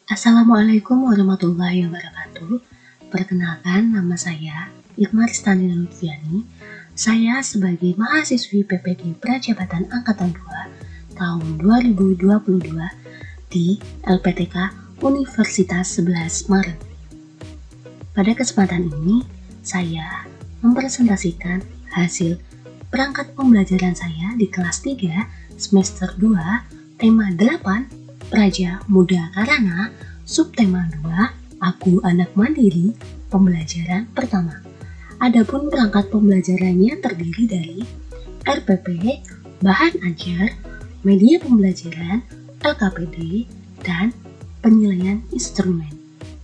Assalamualaikum warahmatullahi wabarakatuh. Perkenalkan, nama saya Irma Ristani Lutfiani. Saya sebagai mahasiswi PPD Prajabatan Angkatan 2 tahun 2022 di LPTK Universitas 11 Maret. Pada kesempatan ini, saya mempresentasikan hasil perangkat pembelajaran saya di kelas 3 semester 2 tema 8 Praja Muda Karana, subtema 2, Aku Anak Mandiri, pembelajaran pertama. Adapun perangkat pembelajarannya terdiri dari RPP, bahan ajar, media pembelajaran, LKPD, dan penilaian instrumen.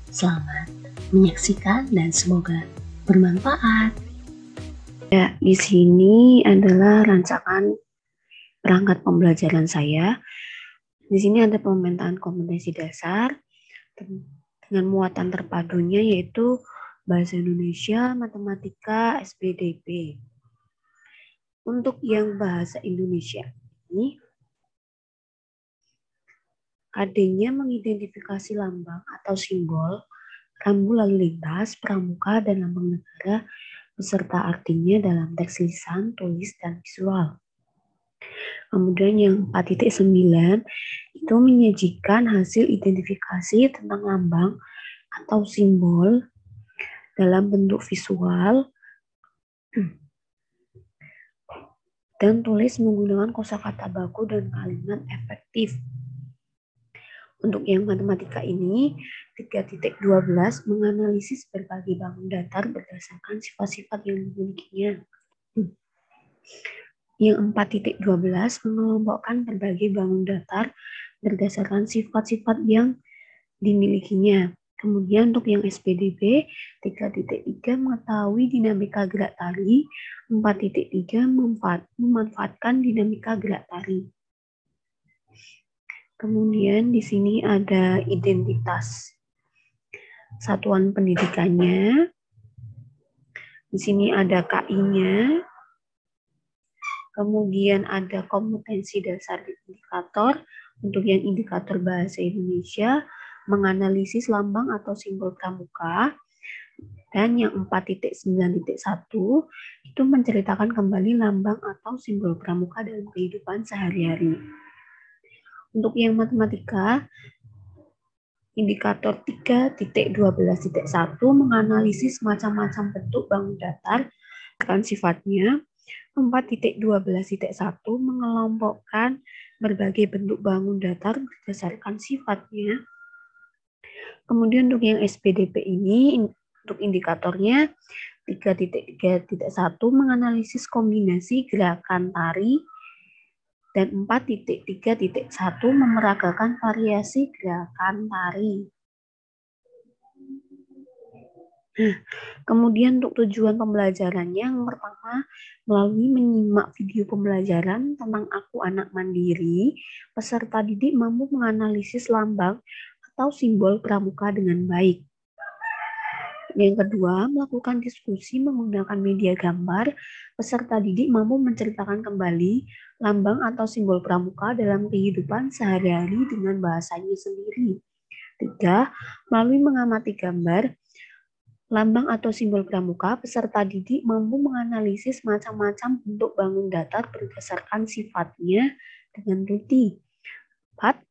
Selamat menyaksikan dan semoga bermanfaat. Ya, di sini adalah rancangan perangkat pembelajaran saya. Di sini ada pemetaan kompetensi dasar dengan muatan terpadunya yaitu Bahasa Indonesia, Matematika, SPDB. Untuk yang Bahasa Indonesia ini, KD-nya mengidentifikasi lambang atau simbol, rambu lalu lintas, pramuka, dan lambang negara beserta artinya dalam teks lisan, tulis, dan visual. Kemudian yang 4.9 itu menyajikan hasil identifikasi tentang lambang atau simbol dalam bentuk visual dan tulis menggunakan kosakata baku dan kalimat efektif. Untuk yang matematika ini, 3.12 menganalisis berbagai bangun datar berdasarkan sifat-sifat yang dimilikinya. Yang 4.12 mengelompokkan berbagai bangun datar berdasarkan sifat-sifat yang dimilikinya. Kemudian untuk yang SPDB, 3.3 mengetahui dinamika gerak tari, 4.3 memanfaatkan dinamika gerak tari. Kemudian di sini ada identitas satuan pendidikannya. Di sini ada KI-nya. Kemudian ada kompetensi dasar indikator. Untuk yang indikator bahasa Indonesia, menganalisis lambang atau simbol pramuka. Dan yang 4.9.1 itu menceritakan kembali lambang atau simbol pramuka dalam kehidupan sehari-hari. Untuk yang matematika, indikator 3.12.1 menganalisis macam-macam bentuk bangun datar dan sifatnya. 4.12.1 mengelompokkan berbagai bentuk bangun datar berdasarkan sifatnya. Kemudian untuk yang SPDB ini, untuk indikatornya 3.3.1 menganalisis kombinasi gerakan tari dan 4.3.1 memeragakan variasi gerakan tari. Kemudian untuk tujuan pembelajarannya, yang pertama, melalui menyimak video pembelajaran tentang Aku Anak Mandiri, peserta didik mampu menganalisis lambang atau simbol pramuka dengan baik. Yang kedua, melakukan diskusi menggunakan media gambar, peserta didik mampu menceritakan kembali lambang atau simbol pramuka dalam kehidupan sehari-hari dengan bahasanya sendiri. 3. Melalui mengamati gambar, lambang atau simbol pramuka, peserta didik mampu menganalisis macam-macam bentuk bangun datar berdasarkan sifatnya dengan teliti. 4.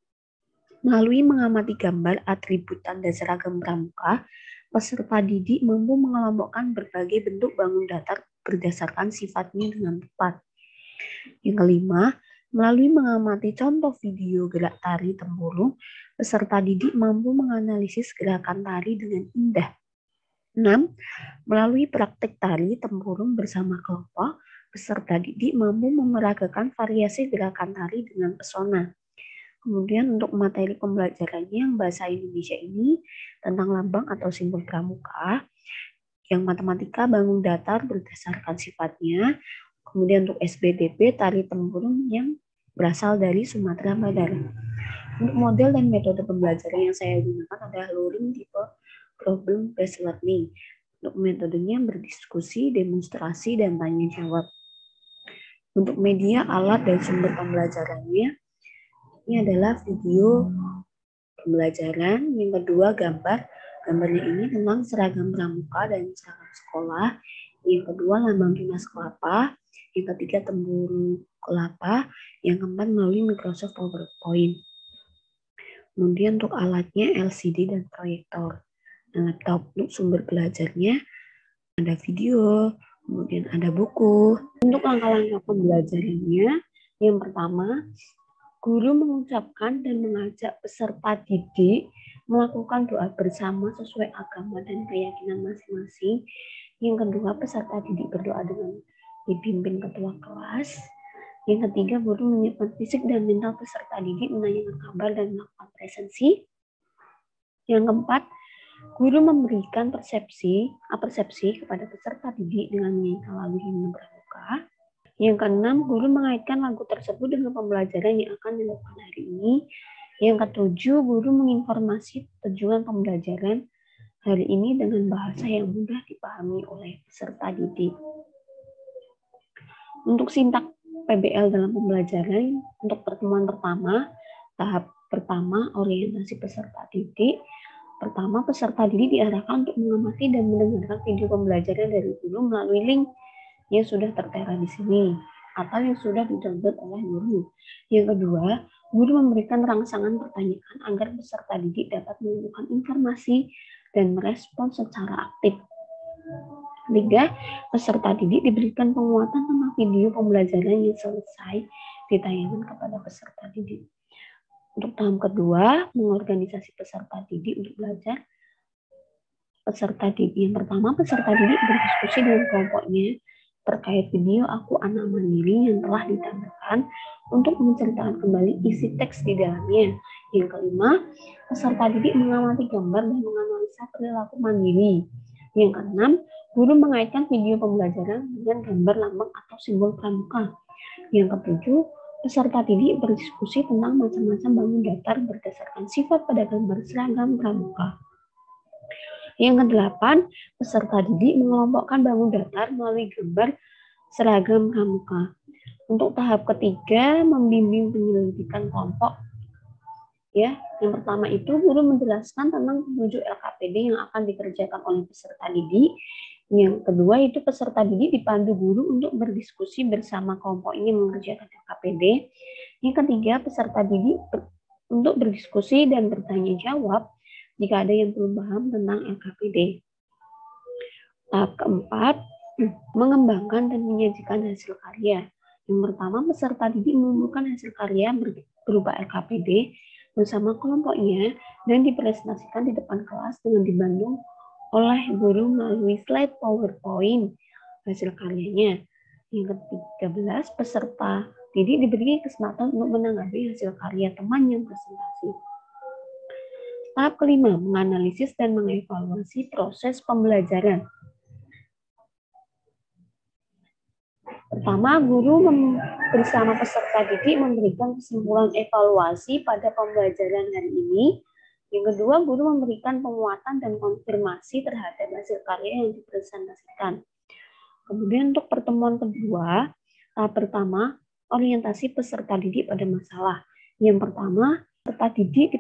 Melalui mengamati gambar atribut tanda seragam pramuka, peserta didik mampu mengelompokkan berbagai bentuk bangun datar berdasarkan sifatnya dengan tepat. Yang kelima, melalui mengamati contoh video gerak tari tempurung, peserta didik mampu menganalisis gerakan tari dengan indah. 6. Melalui praktek tari tempurung bersama kelompok, peserta didik mampu memeragakan variasi gerakan tari dengan pesona. Kemudian untuk materi pembelajarannya yang bahasa Indonesia ini tentang lambang atau simbol pramuka, yang matematika bangun datar berdasarkan sifatnya, kemudian untuk SPDB tari tempurung yang berasal dari Sumatera Barat. Untuk model dan metode pembelajaran yang saya gunakan adalah luring tipe problem based learning. Untuk metodenya berdiskusi, demonstrasi, dan tanya jawab. Untuk media, alat, dan sumber pembelajarannya, ini adalah video pembelajaran. Yang kedua, gambarnya ini tentang seragam pramuka dan seragam sekolah. Yang kedua, lambang dinas kelapa. Yang ketiga, tempurung kelapa. Yang keempat, melalui Microsoft PowerPoint. Kemudian untuk alatnya LCD dan proyektor. Laptop. Untuk sumber belajarnya ada video, kemudian ada buku. Untuk langkah-langkah pembelajarannya, yang pertama, guru mengucapkan dan mengajak peserta didik melakukan doa bersama sesuai agama dan keyakinan masing-masing. Yang kedua, peserta didik berdoa dengan dipimpin ketua kelas. Yang ketiga, guru menyiapkan fisik dan mental peserta didik, menanyakan kabar dan melakukan presensi. Yang keempat, guru memberikan persepsi kepada peserta didik dengan menyanyikan lagu himne pramuka. Yang keenam, guru mengaitkan lagu tersebut dengan pembelajaran yang akan dilakukan hari ini. Yang ketujuh, guru menginformasi tujuan pembelajaran hari ini dengan bahasa yang mudah dipahami oleh peserta didik. Untuk sintak PBL dalam pembelajaran, untuk pertemuan pertama, tahap pertama, orientasi peserta didik. Pertama, peserta didik diarahkan untuk mengamati dan mendengarkan video pembelajaran dari guru melalui link yang sudah tertera di sini atau yang sudah didownload oleh guru. Yang kedua, guru memberikan rangsangan pertanyaan agar peserta didik dapat menemukan informasi dan merespon secara aktif. Ketiga, peserta didik diberikan penguatan tentang video pembelajaran yang selesai ditayangkan kepada peserta didik. Untuk tahap kedua, mengorganisasi peserta didik untuk belajar. Peserta didik yang pertama, peserta didik berdiskusi dengan kelompoknya terkait video Aku Anak Mandiri yang telah ditambahkan untuk menceritakan kembali isi teks di dalamnya. Yang kelima, peserta didik mengamati gambar dan menganalisa perilaku mandiri. Yang keenam, guru mengaitkan video pembelajaran dengan gambar lambang atau simbol pramuka. Yang ketujuh, peserta didik berdiskusi tentang macam-macam bangun datar berdasarkan sifat pada gambar seragam pramuka. Yang kedelapan, peserta didik mengelompokkan bangun datar melalui gambar seragam pramuka. Untuk tahap ketiga, membimbing penyelidikan kelompok. Ya, yang pertama itu guru menjelaskan tentang petunjuk LKPD yang akan dikerjakan oleh peserta didik. Yang kedua itu peserta didik dipandu guru untuk berdiskusi bersama kelompok ini mengerjakan LKPD. Yang ketiga, peserta didik untuk berdiskusi dan bertanya jawab jika ada yang belum paham tentang LKPD. Tahap keempat, mengembangkan dan menyajikan hasil karya. Yang pertama, peserta didik mengumpulkan hasil karya berupa LKPD bersama kelompoknya dan dipresentasikan di depan kelas dengan dibantu oleh guru melalui slide PowerPoint hasil karyanya. Yang ke-13, peserta didik diberi kesempatan untuk menanggapi hasil karya teman yang presentasi. Tahap kelima, menganalisis dan mengevaluasi proses pembelajaran. Pertama, guru bersama peserta didik memberikan kesimpulan evaluasi pada pembelajaran hari ini. Yang kedua, guru memberikan penguatan dan konfirmasi terhadap hasil karya yang dipresentasikan. Kemudian untuk pertemuan kedua, tahap pertama, orientasi peserta didik pada masalah. Yang pertama, peserta didik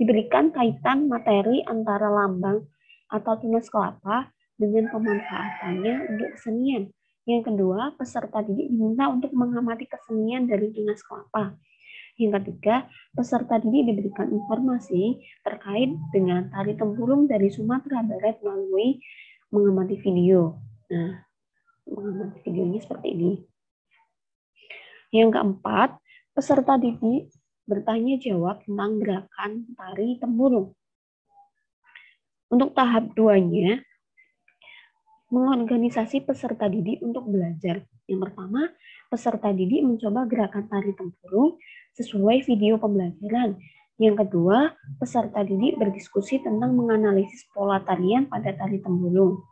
diberikan kaitan materi antara lambang atau tunas kelapa dengan pemanfaatannya untuk kesenian. Yang kedua, peserta didik diminta untuk mengamati kesenian dari tunas kelapa. Yang ketiga, peserta didik diberikan informasi terkait dengan tari tempurung dari Sumatera Barat melalui mengamati video. Nah, mengamati videonya seperti ini. Yang keempat, peserta didik bertanya jawab tentang gerakan tari tempurung. Untuk tahap 2-nya, mengorganisasi peserta didik untuk belajar. Yang pertama, peserta didik mencoba gerakan tari tempurung sesuai video pembelajaran. Yang kedua, peserta didik berdiskusi tentang menganalisis pola tarian pada tari tempurung.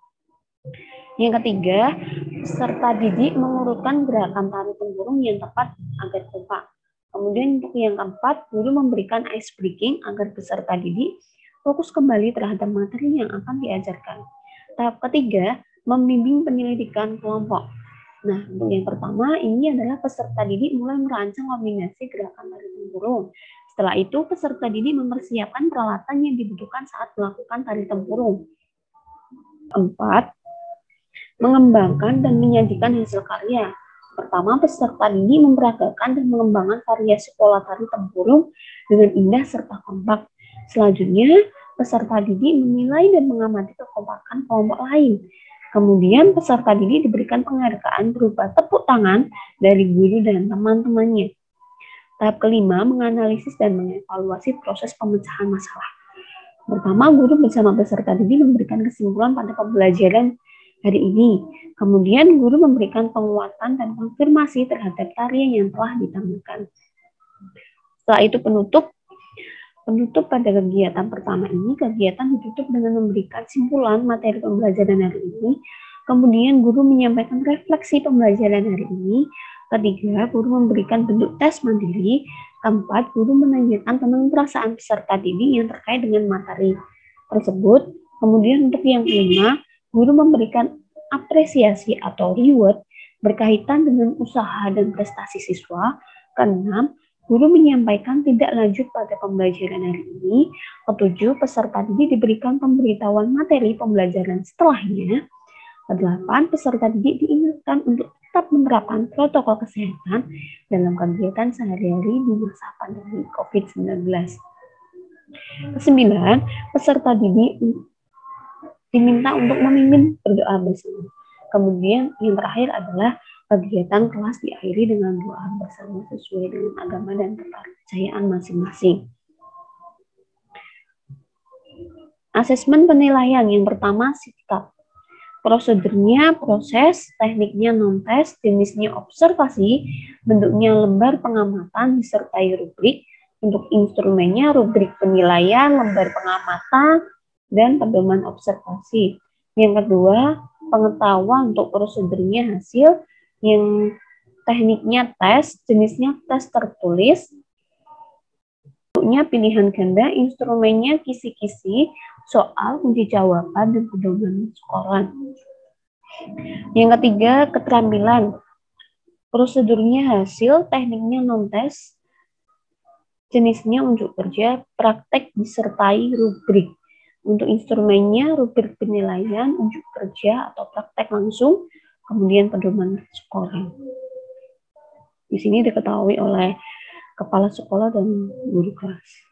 Yang ketiga, peserta didik mengurutkan gerakan tari tempurung yang tepat agar kompak. Kemudian untuk yang keempat, guru memberikan ice breaking agar peserta didik fokus kembali terhadap materi yang akan diajarkan. Tahap ketiga, membimbing penyelidikan kelompok. Nah, untuk yang pertama, ini adalah peserta didik mulai merancang kombinasi gerakan tari tempurung. Setelah itu, peserta didik mempersiapkan peralatan yang dibutuhkan saat melakukan tari tempurung. 4. Mengembangkan dan menyajikan hasil karya. Pertama, peserta didik memperagakan dan mengembangkan variasi pola tari tempurung dengan indah serta kompak. Selanjutnya, peserta didik menilai dan mengamati kekompakan kelompok lain. Kemudian, peserta didik diberikan penghargaan berupa tepuk tangan dari guru dan teman-temannya. Tahap kelima, menganalisis dan mengevaluasi proses pemecahan masalah. Pertama, guru bersama peserta didik memberikan kesimpulan pada pembelajaran hari ini. Kemudian, guru memberikan penguatan dan konfirmasi terhadap tarian yang telah ditampilkan. Setelah itu penutup pada kegiatan pertama ini, kegiatan ditutup dengan memberikan simpulan materi pembelajaran hari ini. Kemudian, guru menyampaikan refleksi pembelajaran hari ini. Ketiga, guru memberikan bentuk tes mandiri. Keempat, guru menanyakan tentang perasaan peserta didik yang terkait dengan materi tersebut. Kemudian untuk yang kelima, guru memberikan apresiasi atau reward berkaitan dengan usaha dan prestasi siswa. Keenam, guru menyampaikan tindak lanjut pada pembelajaran hari ini. Ketujuh, peserta didik diberikan pemberitahuan materi pembelajaran setelahnya. Kedelapan, peserta didik diingatkan untuk tetap menerapkan protokol kesehatan dalam kegiatan sehari-hari di masa pandemi COVID-19. Kesembilan, peserta didik diminta untuk memimpin berdoa bersama. Kemudian yang terakhir adalah kegiatan kelas diakhiri dengan doa bersama sesuai dengan agama dan kepercayaan masing-masing. Asesmen penilaian yang pertama, sikap. Prosedurnya proses, tekniknya non-tes, jenisnya observasi, bentuknya lembar pengamatan disertai rubrik. Untuk instrumennya rubrik penilaian, lembar pengamatan, dan pedoman observasi. Yang kedua, pengetahuan. Untuk prosedurnya hasil, yang tekniknya tes, jenisnya tes tertulis, bentuknya pilihan ganda, instrumennya kisi-kisi, soal, kunci jawaban, dan pedoman sekolah. Yang ketiga, keterampilan. Prosedurnya hasil, tekniknya non-tes, jenisnya unjuk kerja, praktek disertai rubrik. Untuk instrumennya rubrik penilaian, unjuk kerja atau praktek langsung, kemudian pedoman sekolah. Di sini diketahui oleh kepala sekolah dan guru kelas.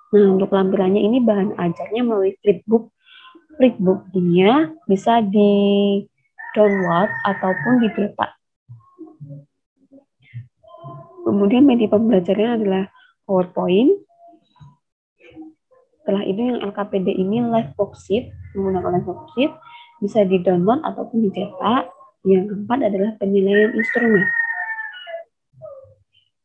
Nah, untuk lampirannya ini bahan ajarnya melalui flipbook. Flipbook-nya bisa di-download ataupun dicetak. Kemudian media pembelajarannya adalah PowerPoint. Setelah itu yang LKPD ini live worksheet, menggunakan live worksheet, bisa di-download ataupun dicetak. Yang keempat adalah penilaian instrumen.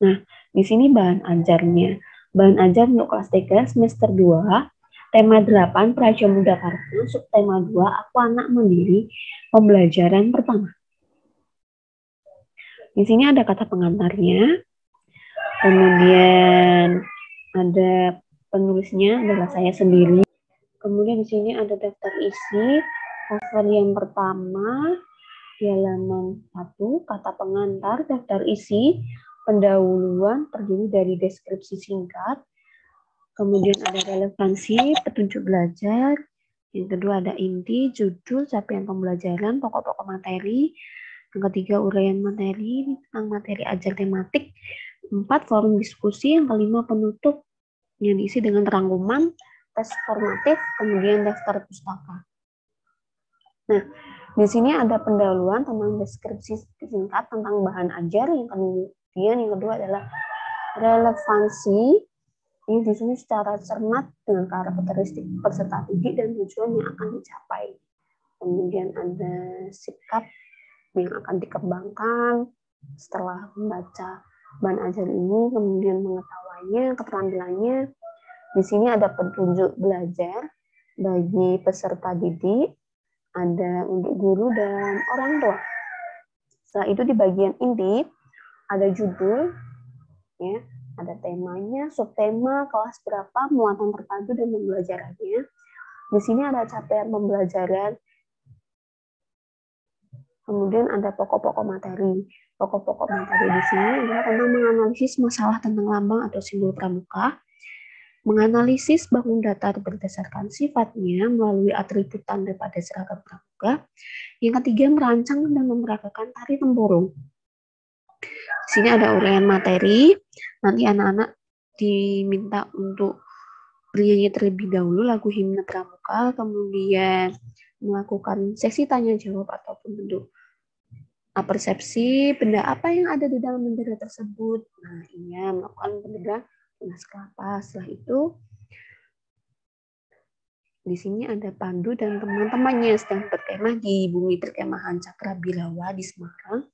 Nah, di sini bahan ajarnya. Bahan ajar untuk kelas 3 semester 2, tema 8 Praja Muda Kartini, subtema 2 Aku Anak Mandiri, pembelajaran pertama. Di sini ada kata pengantarnya. Kemudian ada penulisnya adalah saya sendiri. Kemudian di sini ada daftar isi. Cover yang pertama di halaman 1, kata pengantar, daftar isi, pendahuluan terdiri dari deskripsi singkat. Kemudian ada relevansi, petunjuk belajar. Yang kedua ada inti, judul, capaian pembelajaran, pokok-pokok materi. Yang ketiga uraian materi tentang materi ajar tematik. 4 forum diskusi. Yang kelima penutup yang diisi dengan rangkuman, tes formatif, kemudian daftar pustaka. Nah, di sini ada pendahuluan tentang deskripsi singkat tentang bahan ajar. Yang kemudian yang kedua adalah relevansi. Ini di sini secara cermat dengan karakteristik peserta didik dan tujuan yang akan dicapai. Kemudian ada sikap yang akan dikembangkan setelah membaca bahan ajar ini, kemudian mengetahuinya, keterampilannya. Di sini ada petunjuk belajar bagi peserta didik, ada untuk guru dan orang tua. Setelah itu di bagian inti ada judul, ya, ada temanya, subtema, kelas berapa, muatan terpadu dan pembelajarannya. Di sini ada capaian pembelajaran. Kemudian ada pokok-pokok materi. Pokok-pokok materi di sini adalah tentang menganalisis masalah tentang lambang atau simbol pramuka, menganalisis bangun datar berdasarkan sifatnya melalui atribut tanda pada seragam pramuka. Yang ketiga, merancang dan memeragakan tari tempurung. Di sini ada uraian materi. Nanti anak-anak diminta untuk bernyanyi terlebih dahulu lagu himne pramuka, kemudian melakukan sesi tanya jawab ataupun bentuk persepsi benda apa yang ada di dalam bendera tersebut. Nah, ini melakukan bendera tunas kelapa. Setelah itu di sini ada Pandu dan teman-temannya sedang berkemah di bumi perkemahan Cakrabirawa di Semarang.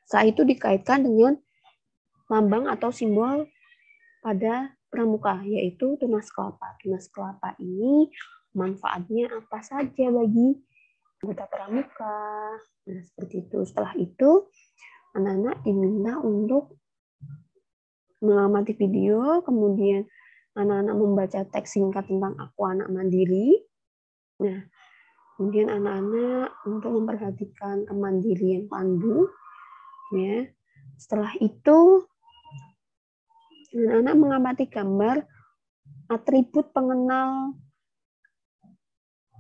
Setelah itu dikaitkan dengan lambang atau simbol pada pramuka, yaitu tunas kelapa. Tunas kelapa ini manfaatnya apa saja bagi anggota pramuka. Nah, seperti itu. Setelah itu, anak-anak diminta untuk mengamati video, kemudian anak-anak membaca teks singkat tentang Aku Anak Mandiri. Nah, kemudian anak-anak untuk memperhatikan kemandirian Pandu. Ya. Setelah itu, anak-anak mengamati gambar atribut pengenal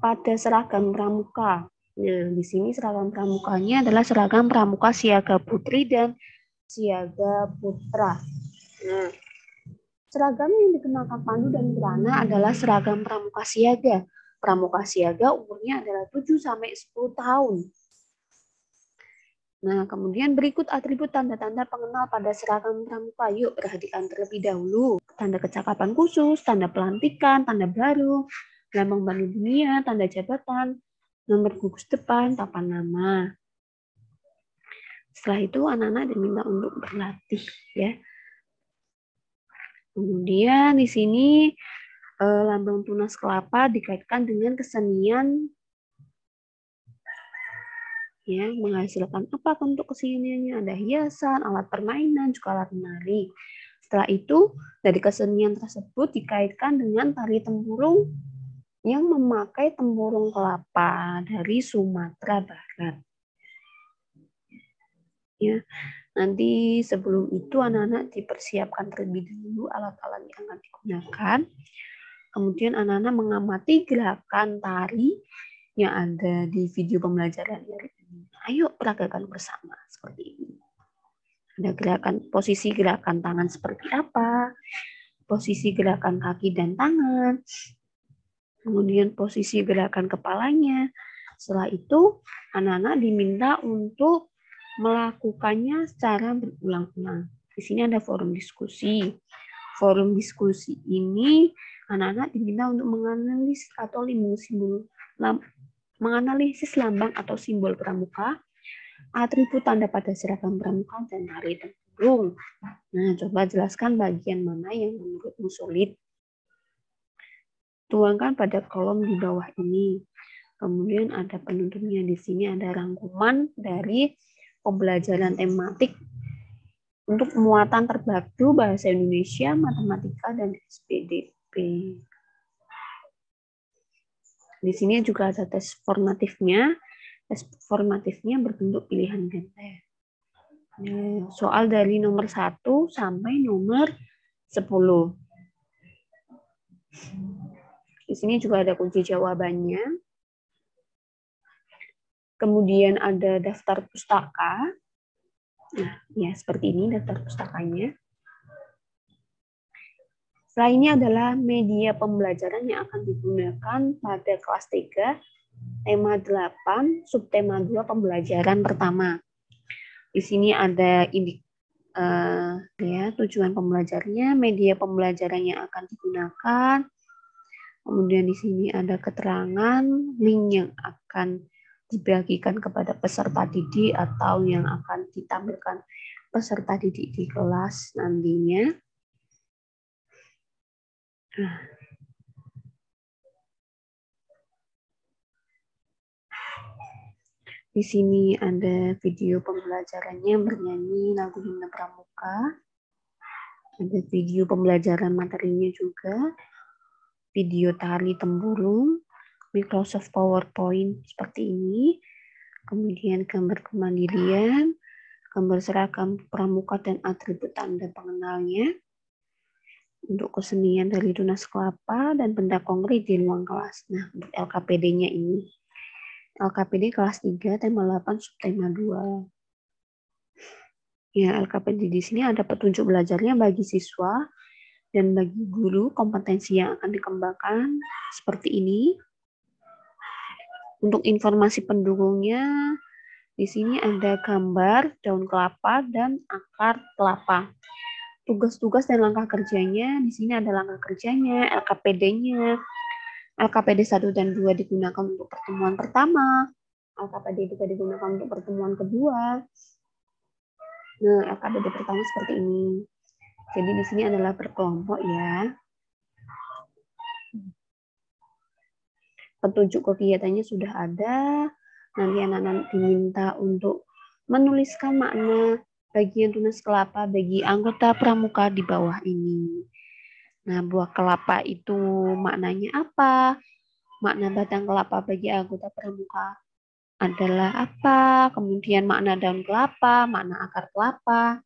pada seragam pramuka. Nah, di sini seragam pramukanya adalah seragam pramuka siaga putri dan siaga putra. Nah, seragam yang dikenakan Pandu dan Kirana adalah seragam pramuka siaga. Pramuka siaga umurnya adalah 7-10 tahun. Nah, kemudian berikut atribut tanda-tanda pengenal pada seragam pramuka. Yuk, perhatikan terlebih dahulu. Tanda kecakapan khusus, tanda pelantikan, tanda baru, lambang Bank Dunia, tanda jabatan, nomor gugus depan, papan nama. Setelah itu anak-anak diminta untuk berlatih, ya. Kemudian di sini lambang tunas kelapa dikaitkan dengan kesenian, ya, menghasilkan apa untuk keseniannya? Ada hiasan, alat permainan, juga alat menari. Setelah itu, dari kesenian tersebut dikaitkan dengan tari tempurung yang memakai tempurung kelapa dari Sumatera Barat. Ya, nanti sebelum itu anak-anak dipersiapkan terlebih dahulu alat-alat yang akan digunakan. Kemudian anak-anak mengamati gerakan tari yang ada di video pembelajaran hari ini. Ayo peragakan bersama seperti ini. Ada posisi gerakan tangan seperti apa, posisi gerakan kaki dan tangan, kemudian posisi gerakan kepalanya. Setelah itu, anak-anak diminta untuk melakukannya secara berulang-ulang. Di sini ada forum diskusi. Forum diskusi ini anak-anak diminta untuk menganalisis atau menganalisis lambang atau simbol pramuka, atribut tanda pada seragam pramuka, dan tari tempurung. Nah, coba jelaskan bagian mana yang menurutmu sulit. Tuangkan pada kolom di bawah ini. Kemudian ada penuntunnya di sini, ada rangkuman dari pembelajaran tematik untuk muatan terpadu bahasa Indonesia, matematika, dan SPDP. Di sini juga ada tes formatifnya. Tes formatifnya berbentuk pilihan ganda. Soal dari nomor 1 sampai nomor 10. Di sini juga ada kunci jawabannya. Kemudian ada daftar pustaka. Nah, ya seperti ini daftar pustakanya. Setelah ini adalah media pembelajaran yang akan digunakan pada kelas 3, tema 8, subtema 2 pembelajaran pertama. Di sini ada tujuan pembelajarnya, media pembelajaran yang akan digunakan. Kemudian di sini ada keterangan, link yang akan dibagikan kepada peserta didik atau yang akan ditampilkan peserta didik di kelas nantinya. Di sini ada video pembelajarannya bernyanyi lagu himne pramuka. Ada video pembelajaran materinya juga. Video tari tempurung, Microsoft PowerPoint seperti ini. Kemudian gambar kemandirian, gambar seragam pramuka dan atribut tanda pengenalnya, untuk kesenian dari tunas kelapa dan benda konkret di ruang kelas. Nah, untuk LKPD-nya ini. LKPD kelas 3, tema 8, subtema 2. Ya, LKPD di sini ada petunjuk belajarnya bagi siswa dan bagi guru, kompetensi yang akan dikembangkan seperti ini. Untuk informasi pendukungnya, di sini ada gambar daun kelapa dan akar kelapa. Tugas-tugas dan langkah kerjanya, di sini ada langkah kerjanya, LKPD-nya. LKPD 1 dan 2 digunakan untuk pertemuan pertama, LKPD 3 digunakan untuk pertemuan kedua. Nah, LKPD pertama seperti ini. Jadi di sini adalah berkelompok ya. Petunjuk kegiatannya sudah ada. Nanti anak-anak diminta untuk menuliskan makna bagian tunas kelapa bagi anggota pramuka di bawah ini. Nah, buah kelapa itu maknanya apa? Makna batang kelapa bagi anggota pramuka adalah apa? Kemudian makna daun kelapa, makna akar kelapa.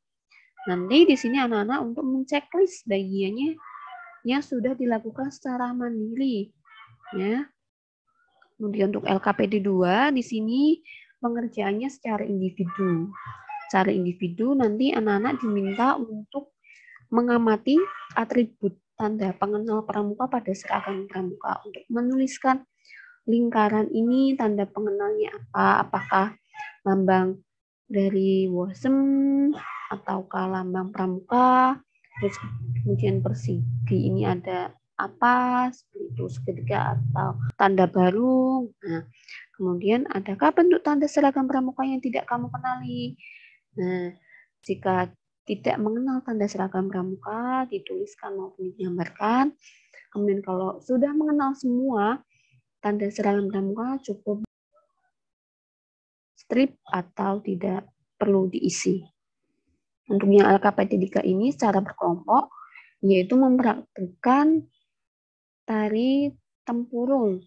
Nanti di sini anak-anak untuk menceklis bagiannya yang sudah dilakukan secara mandiri. Ya. Kemudian untuk LKPD 2 di sini pengerjaannya secara individu. Secara individu nanti anak-anak diminta untuk mengamati atribut tanda pengenal pramuka pada seragam pramuka untuk menuliskan lingkaran ini tanda pengenalnya apa, apakah lambang dari WOSEM ataukah lambang pramuka, terus kemudian persegi ini ada apa, seperti itu segitiga atau tanda baru. Nah, kemudian adakah bentuk tanda seragam pramuka yang tidak kamu kenali? Nah, jika tidak mengenal tanda seragam pramuka, dituliskan maupun digambarkan. Kemudian kalau sudah mengenal semua tanda seragam pramuka, cukup strip atau tidak perlu diisi. Untuk yang LKPD 3 ini secara berkelompok, yaitu mempraktikkan tari tempurung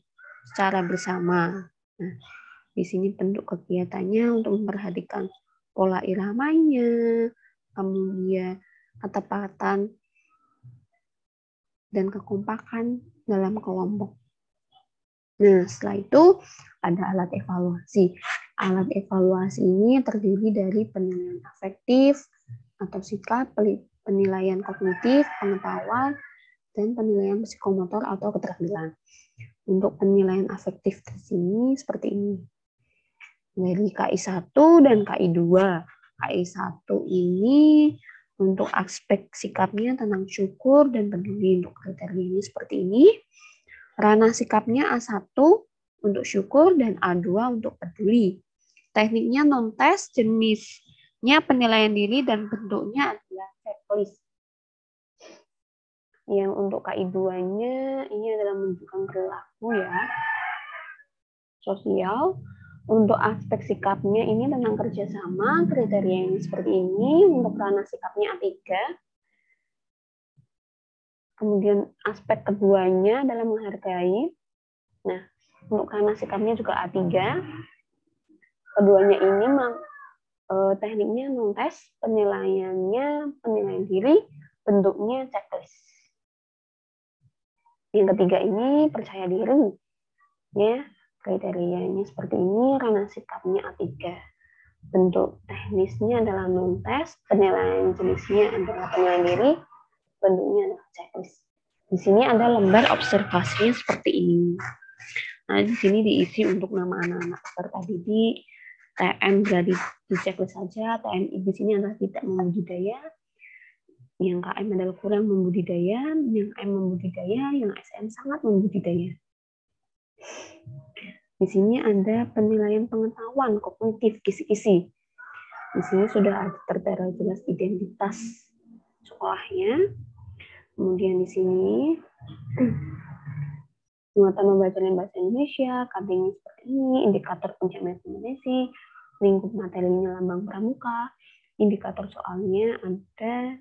secara bersama. Nah, di sini bentuk kegiatannya untuk memperhatikan pola iramanya, kemudian ketepatan dan kekompakan dalam kelompok. Nah, setelah itu ada alat evaluasi. Alat evaluasi ini terdiri dari penilaian afektif atau sikap, penilaian kognitif, pengetahuan, dan penilaian psikomotor atau keterampilan. Untuk penilaian afektif di sini seperti ini. Dari KI 1 dan KI 2. KI 1 ini untuk aspek sikapnya tentang syukur dan peduli. Untuk kriterianya seperti ini. Ranah sikapnya A1 untuk syukur dan A2 untuk peduli. Tekniknya non-tes, jenisnya penilaian diri dan bentuknya adalah checklist. Yang untuk KI 2-nya ini adalah menunjukkan perilaku ya. Sosial. Untuk aspek sikapnya ini tentang kerjasama, kriteria ini seperti ini. Untuk ranah sikapnya A3. Kemudian aspek keduanya adalah menghargai. Nah, untuk ranah sikapnya juga A3. Keduanya ini tekniknya non-tes, penilaiannya penilaian diri, bentuknya checklist. Yang ketiga ini percaya diri. Ya. Kriterianya seperti ini, ranah sikapnya A3. Bentuk teknisnya adalah non-tes, penilaian jenisnya adalah penilaian diri, bentuknya adalah checklist. Di sini ada lembar observasinya seperti ini. Nah, di sini diisi untuk nama anak-anak peserta didik, TM jadi di checklist saja, TMI di sini adalah tidak membudidaya, yang KM adalah kurang membudidaya, yang M membudidaya, yang SM sangat membudidaya. Di sini ada penilaian pengetahuan kognitif kisi-kisi. Di sini sudah tertera jelas identitas sekolahnya. Kemudian di sini muatan membaca bahasa Indonesia, KD-nya seperti ini, indikator pencapaian kompetensi, lingkup materinya lambang pramuka, indikator soalnya ada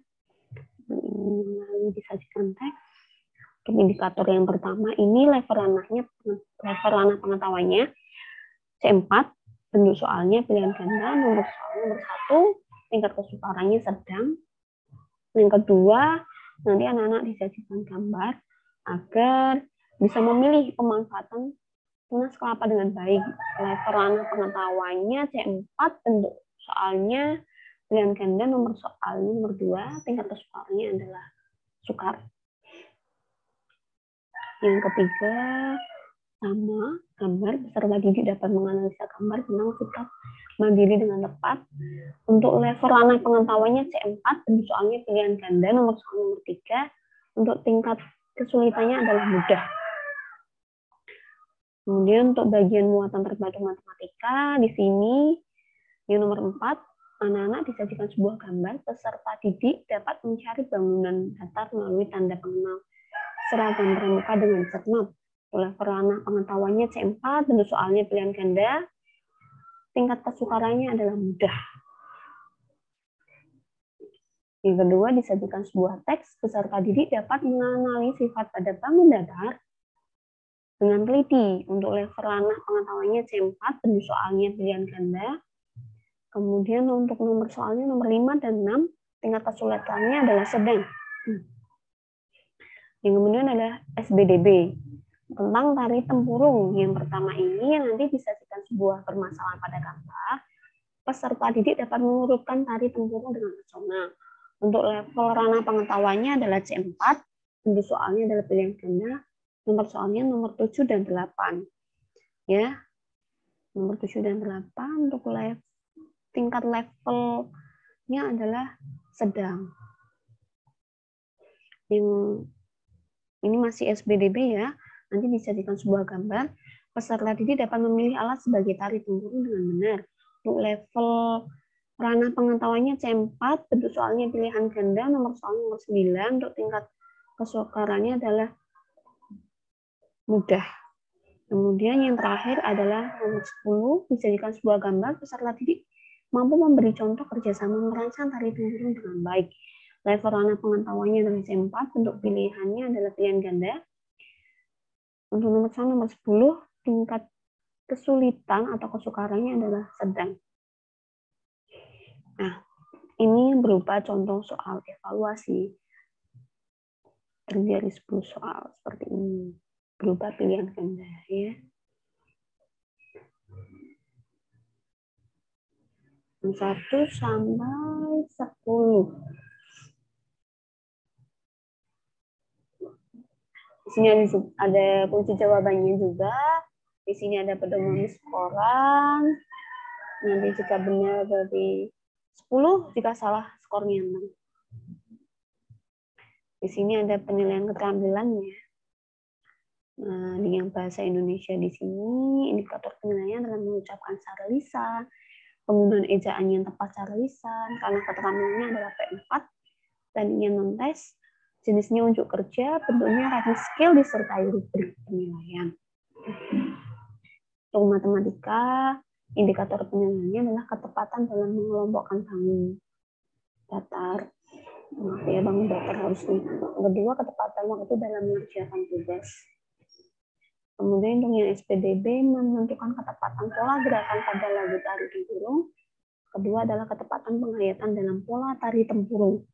disajikan teks. Untuk indikator yang pertama ini level ranah pengetahuannya C4, bentuk soalnya pilihan ganda, nomor soal nomor 1, tingkat kesukarannya sedang. Yang kedua, nanti anak-anak disajikan gambar agar bisa memilih pemanfaatan tunas kelapa dengan baik. Level anak pengetahuannya C4, bentuk soalnya pilihan ganda, nomor soalnya nomor 2, tingkat kesukarannya adalah sukar. Yang ketiga, sama gambar peserta didik dapat menganalisa gambar tentang sikap mandiri dengan tepat. Untuk level anak pengetahuannya C4, bentuk soalnya pilihan ganda, nomor soal nomor 3. Untuk tingkat kesulitannya adalah mudah. Kemudian untuk bagian muatan terpadu matematika, di sini yang nomor 4, anak-anak disajikan sebuah gambar, peserta didik dapat mencari bangunan datar melalui tanda pengenal seragam pramuka dengan cermat. Level anak pengetahuannya C4, bentuk soalnya pilihan ganda, tingkat kesukarannya adalah mudah. Yang kedua, disajikan sebuah teks, peserta didik dapat mengenali sifat pada bangun datar dengan teliti. Untuk level anak pengetahuannya C4, bentuk soalnya pilihan ganda. Kemudian untuk nomor soalnya nomor 5 dan 6, tingkat kesulitannya adalah sedang. Yang kemudian adalah SBDB. Tentang tari tempurung. Yang pertama ini nanti disajikan sebuah permasalahan pada gambar. Peserta didik dapat mengurutkan tari tempurung dengan pesona. Untuk level ranah pengetahuannya adalah C4, bentuk soalnya adalah pilihan ganda, nomor soalnya nomor 7 dan 8. Ya. Nomor 7 dan 8 untuk tingkat levelnya adalah sedang. Yang ini masih SBDB ya. Nanti disajikan sebuah gambar. Peserta didik dapat memilih alat sebagai tari tempurung dengan benar. Untuk level ranah pengetahuannya C4, bentuk soalnya pilihan ganda, nomor soal nomor 9. Untuk tingkat kesukarannya adalah mudah. Kemudian yang terakhir adalah nomor 10, disajikan sebuah gambar, peserta didik mampu memberi contoh kerjasama merancang tari tempurung dengan baik. Level ranah pengetahuannya adalah C4, bentuk pilihannya adalah pilihan ganda. Untuk nomor soal nomor 10, tingkat kesulitan atau kesukarannya adalah sedang. Nah, ini berupa contoh soal evaluasi. Terdiri 10 soal seperti ini. Berupa pilihan ganda ya. 1 sampai 10. Di sini ada kunci jawabannya juga. Di sini ada pedoman skoran. Nanti jika benar berarti 10, jika salah skornya 6. Di sini ada penilaian keterampilannya. Nah, dengan bahasa Indonesia di sini, indikator penilaian adalah mengucapkan secara lisan, penggunaan ejaan yang tepat secara lisan, karena keterampilannya adalah P4, dan yang non-tes, jenisnya unjuk kerja, bentuknya writing skill disertai rubrik penilaian. Untuk matematika, indikator penilaiannya adalah ketepatan dalam mengelompokkan bangun datar. Maaf ya, bangun datar harus nih. Kedua, ketepatan waktu dalam mengerjakan tugas. Kemudian untuk yang SPDB, menentukan ketepatan pola gerakan pada lagu tari tempurung. Kedua adalah ketepatan penghayatan dalam pola tari tempurung.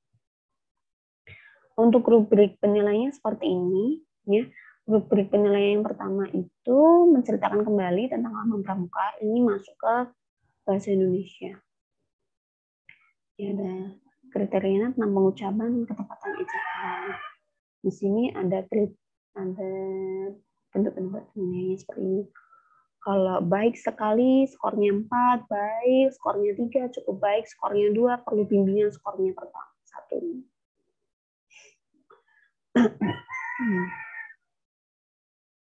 Untuk rubrik penilaiannya seperti ini, ya. Rubrik penilaian yang pertama itu menceritakan kembali tentang lambang pramuka. Ini masuk ke bahasa Indonesia. Ya, ada kriterianya tentang pengucapan ketepatan ejaan. Di sini ada bentuk-bentuk penilaiannya seperti ini. Kalau baik sekali, skornya 4, baik, skornya 3, cukup baik, skornya 2, perlu bimbingan, skornya 1.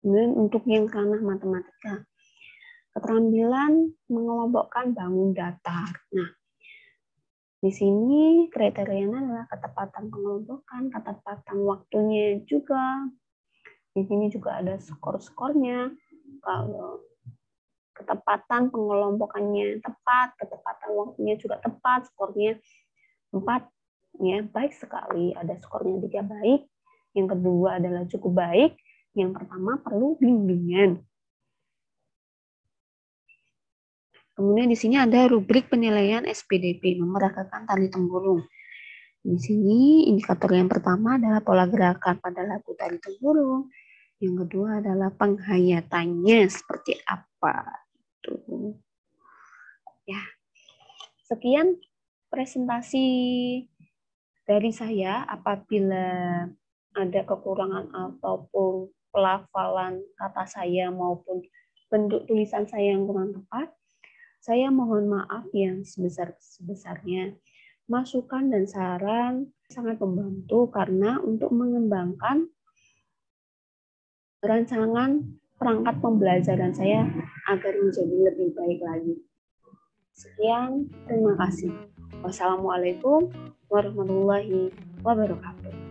Kemudian untuk yang ranah matematika, keterampilan mengelompokkan bangun datar. Nah, di sini kriterianya adalah ketepatan pengelompokan, ketepatan waktunya juga. Di sini juga ada skor-skornya. Kalau ketepatan pengelompokannya tepat, ketepatan waktunya juga tepat, skornya 4, ya, baik sekali, ada skornya 3 baik. Yang kedua adalah cukup baik. Yang pertama perlu bimbingan. Kemudian di sini ada rubrik penilaian SPDP, memeragakan tali tempurung. Di sini indikator yang pertama adalah pola gerakan pada lagu tali tempurung. Yang kedua adalah penghayatannya seperti apa. Tuh. Ya, sekian presentasi dari saya. Apabila ada kekurangan ataupun pelafalan kata saya maupun bentuk tulisan saya yang kurang tepat, saya mohon maaf yang sebesar-besarnya. Masukan dan saran sangat membantu karena untuk mengembangkan rancangan perangkat pembelajaran saya agar menjadi lebih baik lagi. Sekian, terima kasih. Wassalamualaikum warahmatullahi wabarakatuh.